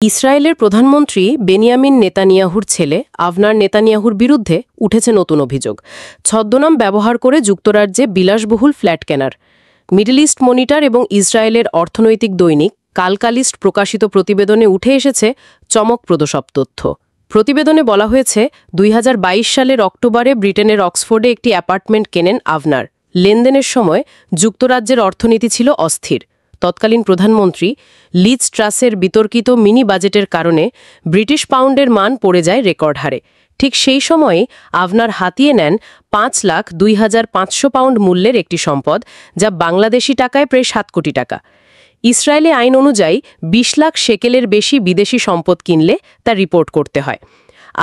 ইসরায়েলের প্রধানমন্ত্রী বেনিয়ামিন নেতানিয়াহুর ছেলে আভনার নেতানিয়াহুর বিরুদ্ধে উঠেছে নতুন অভিযোগ। ছদ্মনাম ব্যবহার করে যুক্তরাজ্যে বিলাসবহুল ফ্ল্যাট কেনার। মিডল ইস্ট মনিটর এবং ইসরায়েলের অর্থনৈতিক দৈনিক কালকালিস্ট প্রকাশিত প্রতিবেদনে উঠে এসেছে চমকপ্রদ সব তথ্য। প্রতিবেদনে বলা হয়েছে ২০২২ সালের অক্টোবরে ব্রিটেনের অক্সফোর্ডে একটি অ্যাপার্টমেন্ট কেনেন আভনার। লেনদেনের সময় যুক্তরাজ্যের অর্থনীতি ছিল অস্থির। তৎকালীন প্রধানমন্ত্রী লিজ ট্রাসের বিতর্কিত মিনি বাজেটের কারণে ব্রিটিশ পাউন্ডের মান পড়ে যায় রেকর্ড হারে। ঠিক সেই সময়ে আভনার হাতিয়ে নেন ৫,০২,৫০০ পাউন্ড মূল্যের একটি সম্পদ, যা বাংলাদেশি টাকায় প্রায় ৭ কোটি টাকা। ইসরায়েলি আইন অনুযায়ী ২০ লাখ শেকেলের বেশি বিদেশি সম্পদ কিনলে তা রিপোর্ট করতে হয়।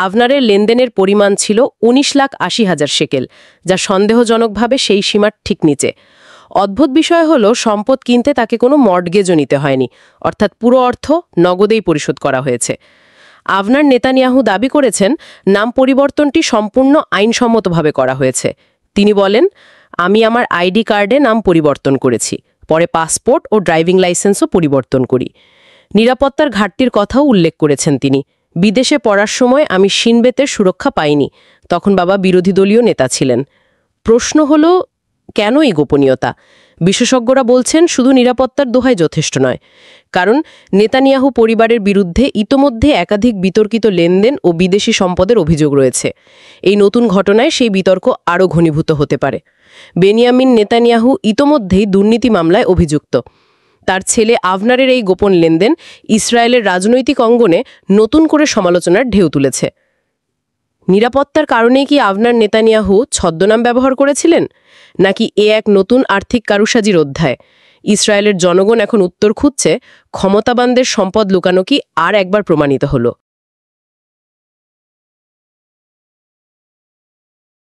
আভনারের লেনদেনের পরিমাণ ছিল ১৯,৮০,০০০ শেকেল, যা সন্দেহজনকভাবে সেই সীমার ঠিক নিচে। অদ্ভুত বিষয় হলো, সম্পদ কিনতে তাকে কোনো মর্টগেজও নিতে হয়নি, অর্থাৎ পুরো অর্থ নগদেই পরিশোধ করা হয়েছে। আভনার নেতানিয়াহু দাবি করেছেন, নাম পরিবর্তনটি সম্পূর্ণ আইনসম্মতভাবে করা হয়েছে। তিনি বলেন, আমি আমার আইডি কার্ডে নাম পরিবর্তন করেছি, পরে পাসপোর্ট ও ড্রাইভিং লাইসেন্সও পরিবর্তন করি। নিরাপত্তার ঘাটতির কথাও উল্লেখ করেছেন তিনি। বিদেশে পড়ার সময় আমি শিনবেতের সুরক্ষা পাইনি, তখন বাবা বিরোধী দলীয় নেতা ছিলেন। প্রশ্ন হলো, কেন এই গোপনীয়তা? বিশেষজ্ঞরা বলছেন শুধু নিরাপত্তার দোহাই যথেষ্ট নয়, কারণ নেতানিয়াহু পরিবারের বিরুদ্ধে ইতোমধ্যে একাধিক বিতর্কিত লেনদেন ও বিদেশি সম্পদের অভিযোগ রয়েছে। এই নতুন ঘটনায় সেই বিতর্ক আরও ঘনীভূত হতে পারে। বেনিয়ামিন নেতানিয়াহু ইতোমধ্যেই দুর্নীতি মামলায় অভিযুক্ত। তার ছেলে আভনারের এই গোপন লেনদেন ইসরায়েলের রাজনৈতিক অঙ্গনে নতুন করে সমালোচনার ঢেউ তুলেছে। নিরাপত্তার কারণেই কি আভনার নেতানিয়াহু ছদ্মনাম ব্যবহার করেছিলেন, নাকি এ এক নতুন আর্থিক কারুসাজির অধ্যায়? ইসরায়েলের জনগণ এখন উত্তর খুঁজছে, ক্ষমতাবানদের সম্পদ লুকানো কি আর একবার প্রমাণিত হলো?